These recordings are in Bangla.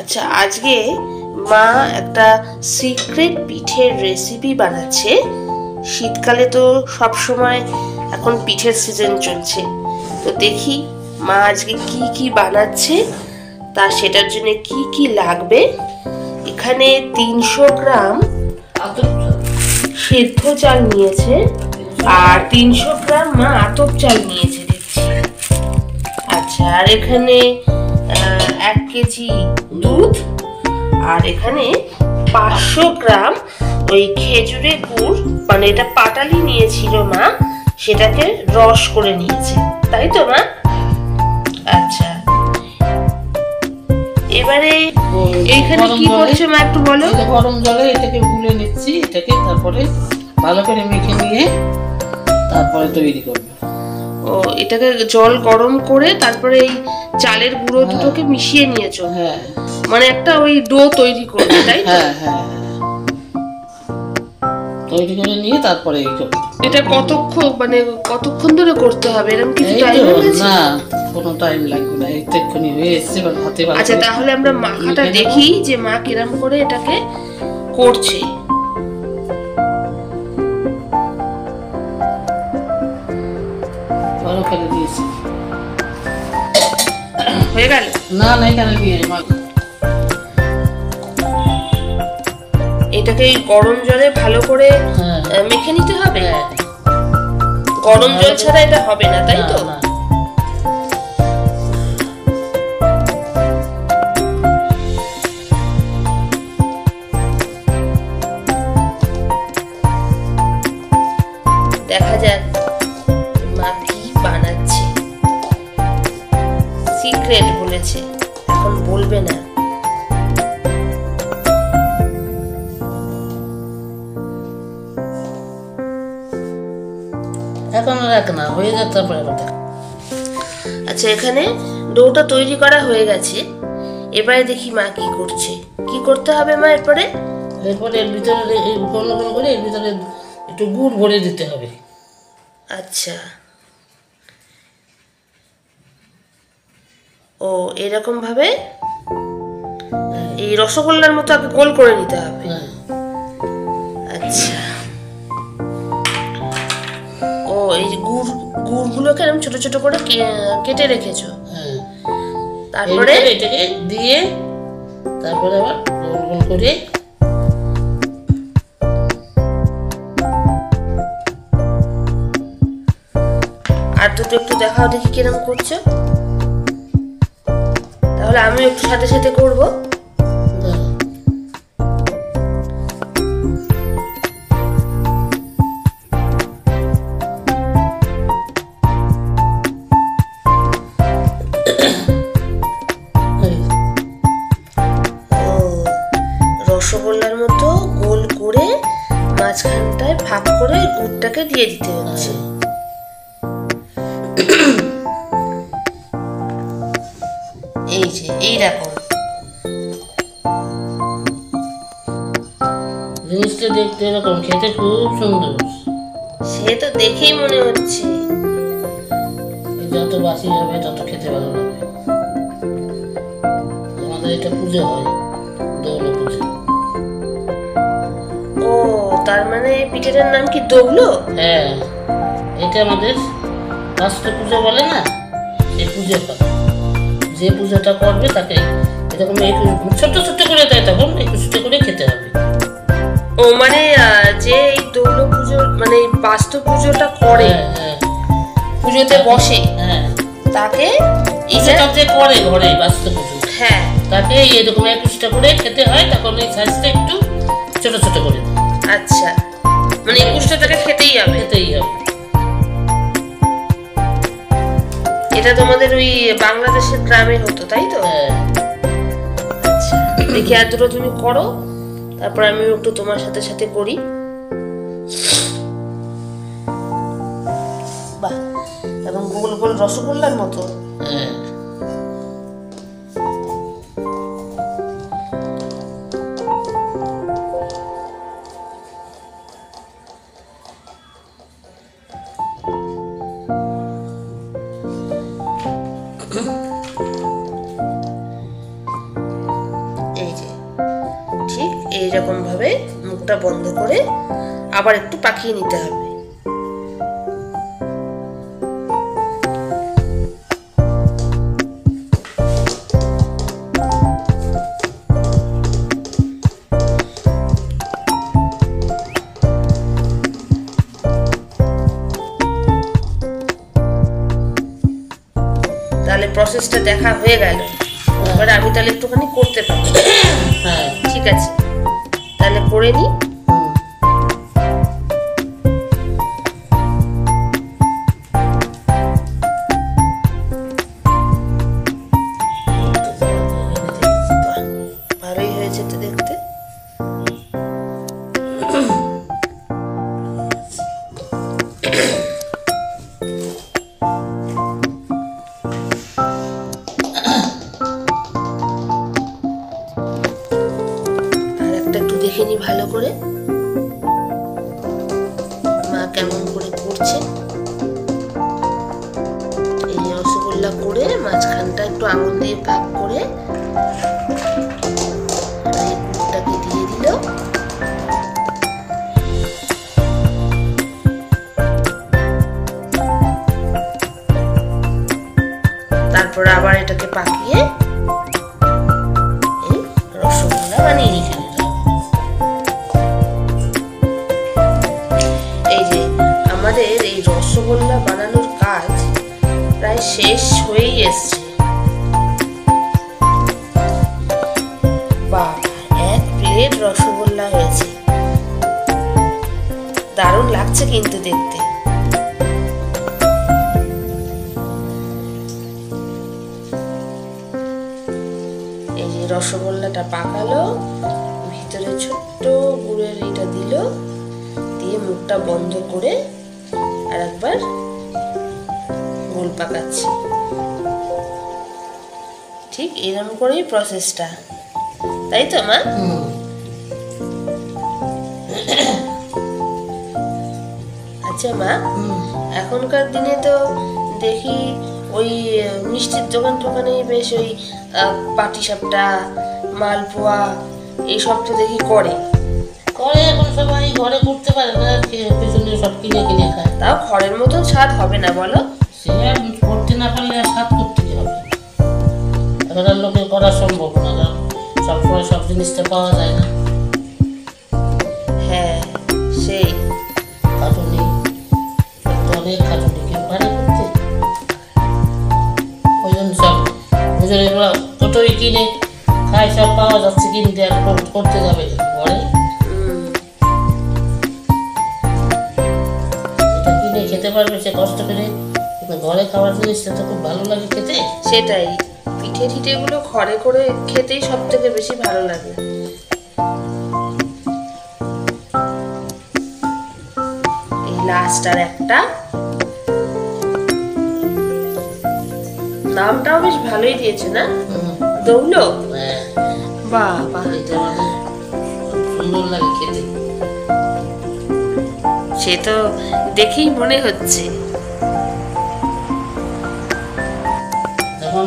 আচ্ছা, আজকে মা একটা সিক্রেট পিঠের রেসিপি বানাচ্ছে। শীতকালে তো সব সময় এখন পিঠের সিজন চলছে, তো দেখি মা আজকে কি কি বানাচ্ছে, তা সেটার জন্য কি কি লাগবে। এখানে 300 গ্রাম সেদ্ধ চাল নিয়েছে আর 300 গ্রাম মা আতপ চাল নিয়েছে দেখছি। আচ্ছা, আর এখানে 1 কেজি দুধ, আর এখানে 500 গ্রাম ওই খেজুরের গুড়, মানে এটা পাটালি নিয়েছিল মা, সেটাকে রস করে নিয়েছে, তাই তো মা? আচ্ছা, এবারে এইখানে কি করছো মা একটু বলো। গরম জলে এটাকে গুলে নিচ্ছি, এটাকে তারপরে ভালো করে মেখে নিয়ে তারপরে তৈরি করব। ও, এটাকে জল গরম করে তারপরে এই চালের গুঁড়ো দুটোকে মিশিয়ে নিয়েছো? হ্যাঁ, মানে একটা ওই ডো তৈরি করবে, তাই তো? হ্যাঁ হ্যাঁ, তৈরি করে নিয়ে তারপরে এই করব। এটা কতক্ষণ ধরে করতে হবে, এরকম কিছু টাইম আছে? না, কোনো টাইম লাগবে না, একটুখানি হয়ে এসেছে এবার হাতে ভালো। আচ্ছা, তাহলে আমরা মাখাটা দেখি যে মা কিরম করে এটাকে করছে। ভালো করে দিয়েছি, হয়ে গেল? না না, এখানে নিয়ে এটাকে গরম জলে ভালো করে মেখে নিতে হবে। গরম জল ছাড়া এটা হবে না, তাই তো? দেখা যাক মা কি বানাচ্ছে। সিক্রেট বলেছে, এখন বলবে না। এখন রাখ না, হয়ে যাচ্ছে তারপরে। আচ্ছা, এখানে ডোটা তৈরি করা হয়ে গেছে। এবারে দেখি মা কি করছে। কি করতে হবে মা এরপরে? এরপরে এর ভিতরে ঘন ঘন করে এর ভিতরে একটু গুড় ভরে দিতে হবে। আচ্ছা, ও এরকম ভাবে এই রসগোল্লার মতো আগে গোল করে নিতে হবে। আচ্ছা, ও এই গুড়গুলোকে এরকম ছোট ছোট করে কেটে রেখেছো। তারপরে এটাকে দিয়ে তারপরে আবার গোল গোল করে আর দুটো একটু দেখাও দেখি কিরকম করছো। তাহলে আমি একটু সাথে সাথে করবো। রসগোল্লার মতো গোল করে মাঝখানটায় ভাগ করে গুড়টাকে দিয়ে দিতে হচ্ছে। এই যে এইরকম জিনিসটা দেখতে এরকম, খেতে খুব সুন্দর। সে তো দেখেই মনে হচ্ছে। যত বাসি হবে তত খেতে ভালো লাগবে। আমাদের এটা পুজো হয়, দৌলো পুজো। ও, তার মানে পিঠেটার নাম কি দৌলো? হ্যাঁ, এটা আমাদের বাস্তু পুজো বলে না, এই পুজোটা যে পুজোটা করবে তাকে এরকম ছোট্ট ছোট্ট করে দেয়, তখন 21টা করে খেতে হবে। ও মানে যে এই দৌলো পুজো মানে বাস্তু পুজোটা করে, পুজোতে বসে, তাকে যে করে ঘরে বাস্তু পুজো, হ্যাঁ, তাকে এরকম 21টা করে খেতে হয়, তখন এই সাইজটা একটু ছোট ছোট করে দেয়। আচ্ছা, মানে 21টা তাকে খেতেই হবে। এটা তোমাদের ওই বাংলাদেশের গ্রামে হতো, তাই তো? আচ্ছা, দেখি আর দুটো তুমি করো, তারপর আমি একটু তোমার সাথে সাথে করি। গোল রসগোল্লার মতো। হ্যাঁ এই যে ঠিক এইরকম ভাবে মুখটা বন্ধ করে আবার একটু পাকিয়ে নিতে হবে। তাহলে প্রসেসটা দেখা হয়ে গেল। এবার আমি তাহলে একটুখানি করতে পারি। হ্যাঁ ঠিক আছে, তাহলে করে নি। ভালোই হয়েছে তো দেখতে। দেখে নি ভালো করে মা কেমন করে করছে। এই রসগোল্লা করে মাঝখানটা একটু আঙুল দিয়ে ভাগ করে এই পুরটাকে দিয়ে দিল। তারপর আবার এটাকে পাকিয়ে এই রসগোল্লা বানিয়ে নিতে। আমাদের এই রসগোল্লা বানানোর কাজ প্রায় শেষ হয়েই এসছে। বাহ, 1 প্লেট রসগোল্লা হয়েছে। দারুণ লাগছে কিন্তু দেখতে। এই যে রসগোল্লাটা পাকালো, ভিতরে ছোট্ট গুড়ের এটা দিল, দিয়ে মুখটা বন্ধ করে আর একবার গোল পাকাচ্ছি। ঠিক এরকম করেই প্রসেসটা, তাই তো মা? আচ্ছা মা, এখনকার দিনে তো দেখি ওই মিষ্টির দোকান টোকানে বেশ ওই পাটিসাপটা, মালপোয়া এইসব তো দেখি করে। এখন সবাই ঘরে করতে পারে না, পেছনে সব কিনে কিনে খায়। তাও ঘরের মতন স্বাদ হবে না বলো? সে করতে না পারলে আর স্বাদ করতে কি হবে? এখন আর লোকের করা সম্ভব না, কারণ সবসময় সব জিনিসটা পাওয়া যায় না। হ্যাঁ সেই খাটুনি, অনেক খাটুনি, কেউ পারে করতে। ওই জন্য সব বুঝলে টোটোই কিনে খায়, সব পাওয়া যাচ্ছে, কিনতে আর করতে যাবে ঘরে। খেতে পারবে সে কষ্ট করে, ঘরে খাওয়ার জিনিসটা তো খুব ভালো লাগে খেতে। সেটাই, পিঠে ঠিঠে গুলো ঘরে করে খেতেই সব থেকে বেশি ভালো লাগে। এই লাস্ট আর একটা, নামটাও বেশ ভালোই দিয়েছে না, দৌলো। বাহ বাহ, এটা আমাদের সুন্দর লাগে খেতে। সে তো দেখেই মনে হচ্ছে। যখন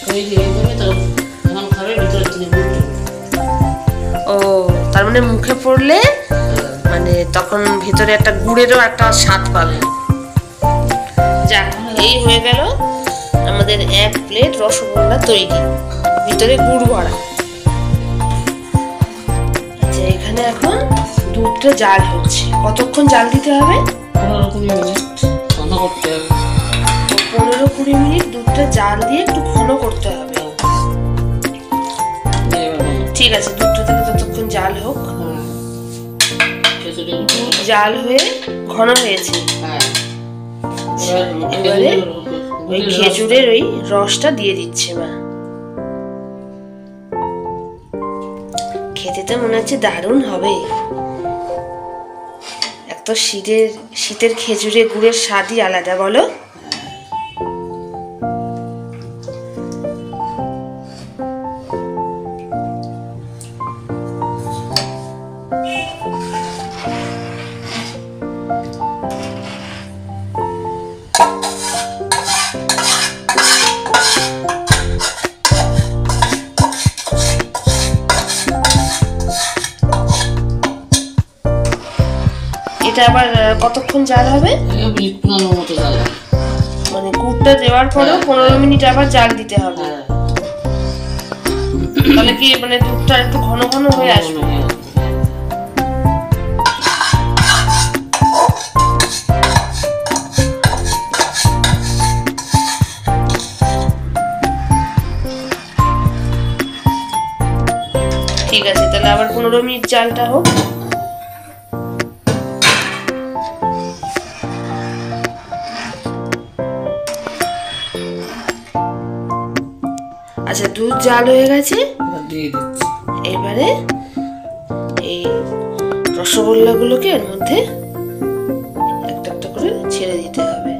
তৈরি হয়ে যাবে তখন খাবে, ভিতরে থেকে বুঝবে। ও, তার মানে মুখে পড়লে মানে তখন ভিতরে একটা গুড়েরও একটা স্বাদ পাবে। যাক, এই হয়ে গেল আমাদের 1 প্লেট রসগোল্লা তৈরি, ভিতরে গুড় ভরা। আচ্ছা, এখানে এখন দুধটা জাল হচ্ছে। কতক্ষণ জাল দিতে হবে? 15-20 মিনিট ঘন করতে হবে। 15-20 মিনিট দুধটা জাল দিয়ে একটু ঘন করতে হবে। ঠিক আছে, দুধটা থেকে ততক্ষণ জাল হোক। দুধ জাল হয়ে ঘন হয়েছে। এবারে ওই খেজুরের ওই রসটা দিয়ে দিচ্ছে মা। খেতে তো মনে হচ্ছে দারুণ হবে। এক তো শীতের খেজুরে গুড়ের স্বাদই আলাদা, বলো? এটা আবার কতক্ষণ জাল হবে? মিনিট 15 মতো জাল হবে। মানে গুড়টা দেওয়ার পরেও 15 মিনিট আবার জাল দিতে হবে। তাহলে কি মানে দুধটা একটু ঘন ঘন হয়ে আসবে? ঠিক আছে, তাহলে আবার 15 মিনিট জালটা হোক। আচ্ছা, দুধ জাল হয়ে গেছে, দিয়ে দিচ্ছি। এবারে এই রসগোল্লাগুলোকে এর মধ্যে একটা একটা করে ছেড়ে দিতে হবে।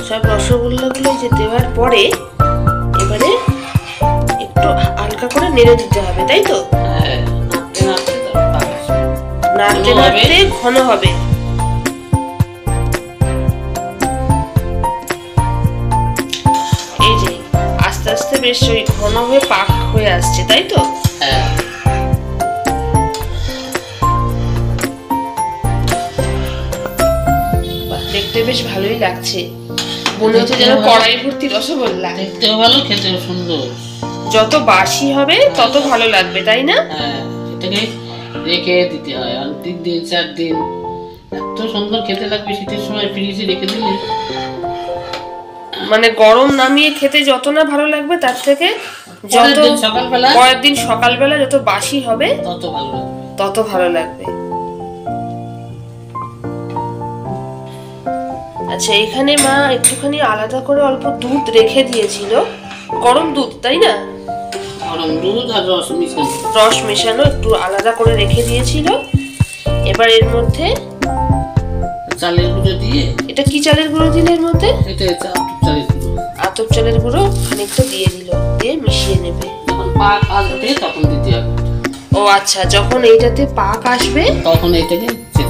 সব রসগোল্লাগুলো যে দেওয়ার পরে এবারে একটু হালকা করে নেড়ে দিতে হবে, তাই তো? নাড়তে নাড়তে ঘন হবে। এই যে আস্তে আস্তে বেশ ওই ঘন হয়ে পাক হয়ে আসছে, তাই তো? দেখতে বেশ ভালোই লাগছে, মনে হচ্ছে যেন কড়াই ভর্তি রসগোল্লা। দেখতেও ভালো, খেতেও সুন্দর। যত বাসি হবে তত ভালো লাগবে, তাই না? এটাকে রেখে দিতে হয় 3 দিন 4 দিন, এত সুন্দর খেতে লাগবে। শীতের সময় ফ্রিজে রেখে দিলে মানে গরম নামিয়ে খেতে যত না ভালো লাগবে, তার থেকে যত পরের দিন সকালবেলা যত বাসি হবে তত ভালো লাগবে। আচ্ছা, এখানে মা একটুখানি আলাদা করে অল্প দুধ রেখে দিয়েছিল, গরম দুধ, তাই না? গরম দুধ আর রস মেশানো একটু আলাদা করে রেখে দিয়েছিল। এবার এর মধ্যে চালের গুঁড়ো দিয়ে, এটা কি চালের গুঁড়ো দিলে এর মধ্যে? এটা চালের গুঁড়ো, আতপ চালের গুঁড়ো খানিকটা দিয়ে দিল, দিয়ে মিশিয়ে নেবে। যখন পাক আসবে তখন দিতে হবে। ও আচ্ছা, যখন এইটাতে পাক আসবে তখন এইটাকে দিতে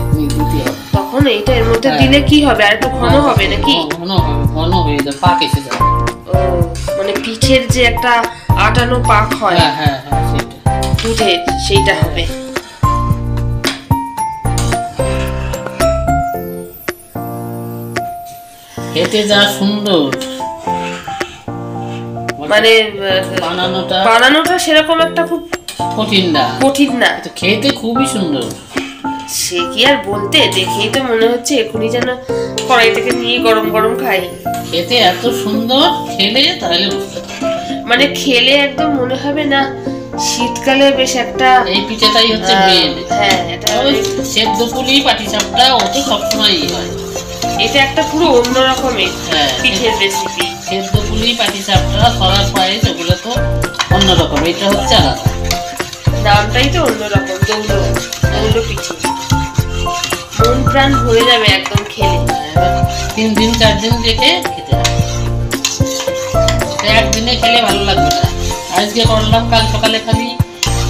হবে। তখন এইটা এর মধ্যে দিলে কি হবে? আর একটু ঘন হবে নাকি? ঘন হবে, ঘন হয়ে যাবে, পাক এসে যাবে। ও মানে পিঠের যে একটা আটানো পাক হয়, হ্যাঁ সেটা দুধের, সেইটা হবে। খেতে যা সুন্দর, মানে বানানোটা সেরকম একটা খুব কঠিন না, খেতে খুবই সুন্দর। সে কি আর বলতে, দেখেই তো মনে হচ্ছে এখনই যেন কড়াই থেকে নিয়ে গরম গরম খাই। খেতে এত সুন্দর, খেলে তাহলে মানে খেলে একদম মনে হবে না শীতকালে বেশ একটা, এই পিঠাটাই হচ্ছে মেন। হ্যাঁ, এটা সেদ্ধ পুলি পাটিসাপটা ও তো সবসময়ই হয়। এটা একটা পুরো অন্য রকমের পিঠের রেসিপি। সেদ্ধ পুলি পাটিসাপটা, সরার পায়েস, ওগুলো তো অন্যরকম, এটা হচ্ছে আলাদা, নামটাই তো অন্যরকম, দৌলো পিঠে। মন প্রাণ ভরে যাবে একদম খেলে। 3 দিন 4 দিন রেখে খেতে হবে, একদিনে খেলে ভালো লাগবে না। আজকে করলাম, কাল সকালে খাবি,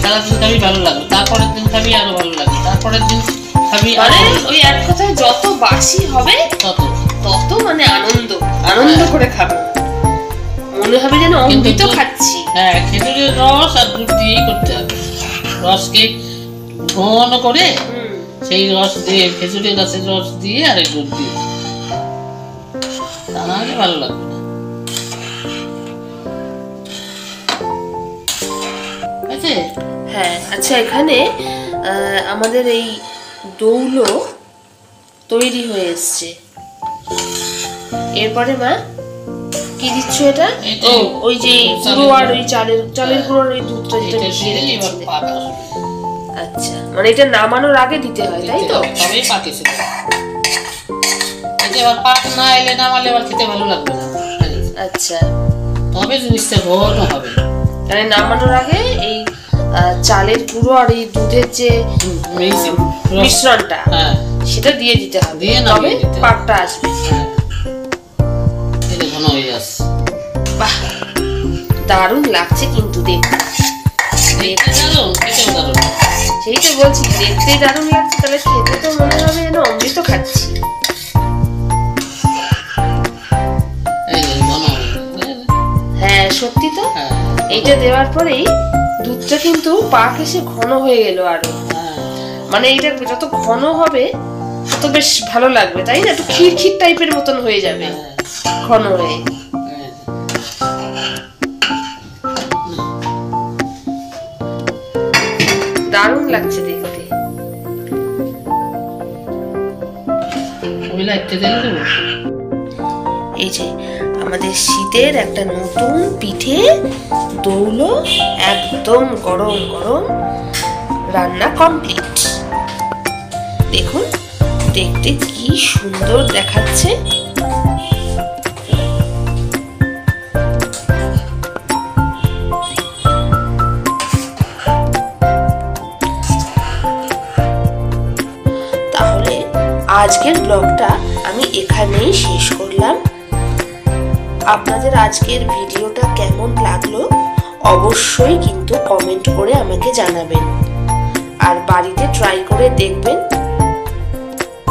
সারাদিন খাবি, ভালো লাগবে, তারপরের দিন খাবি আরো ভালো লাগবে, তারপরের দিন খাবি। মানে ওই এক কথায় যত বাসি হবে তত মানে আনন্দ করে খাবো, মনে হবে যেন অমৃত খাচ্ছি। হ্যাঁ, খেজুরের রস আর দুধ দিয়েই করতে হবে। রসকে ঘন করে সেই রস দিয়ে, খেজুরের গাছের রস দিয়ে আর দুধ দিয়ে, তা নাহলে ভালো লাগবে না। হ্যাঁ, আচ্ছা, এখানে আমাদের এই দৌলো তৈরি হয়ে এসছে। এরপরে মা কি দিচ্ছ? এটা ওই যে গুঁড়ো আর ওই চালের গুঁড়োর ওই দুধটা যেটা মিশিয়ে রেখেছিলে। আচ্ছা, মানে এটা নামানোর আগে দিতে হয়, তাই তো? তবেই পাক এসে যাবে। এবার পাক না এলে নামালে আবার খেতে ভালো লাগবে না। আচ্ছা, তবে জিনিসটা ঘন হবে। মানে নামানোর আগে এই চালের গুঁড়ো আর এই দুধের যে মিশ্রণটা সেটা দিয়ে দিতে হবে, তবে পাকটা আসবে। বাহ, দারুণ লাগছে কিন্তু দেখতে। সেই তো বলছি, দেখতেই দারুণ লাগছে, তাহলে খেতে তো মনে হবে যেন অমৃত খাচ্ছি। হ্যাঁ সত্যি তো। এইটা দেওয়ার পরেই দুধটা কিন্তু পাক এসে ঘন হয়ে গেল আরো। মানে এইটা যত ঘন হবে তত বেশ ভালো লাগবে, তাই না? একটু ক্ষীর ক্ষীর টাইপের মতন হয়ে যাবে ঘন হয়ে। দারুণ লাগছে দেখতে। এই যে আমাদের শীতের একটা নতুন পিঠে দৌলো একদম গরম গরম রান্না কমপ্লিট। দেখুন দেখতে কি সুন্দর দেখাচ্ছে। তাহলে আজকের ব্লগটা আমি এখানেই শেষ করলাম। আপনাদের আজকের ভিডিওটা কেমন লাগলো অবশ্যই কিন্তু কমেন্ট করে আমাকে জানাবেন, আর বাড়িতে ট্রাই করে দেখবেন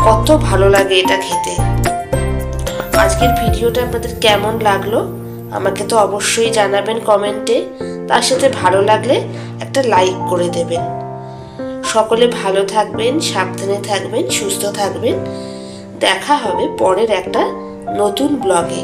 কত ভালো লাগে এটা খেতে। আজকের ভিডিওটা আপনাদের কেমন লাগলো আমাকে তো অবশ্যই জানাবেন কমেন্টে, তার সাথে ভালো লাগলে একটা লাইক করে দেবেন। সকলে ভালো থাকবেন, সাবধানে থাকবেন, সুস্থ থাকবেন। দেখা হবে পরের একটা নতুন ব্লগে।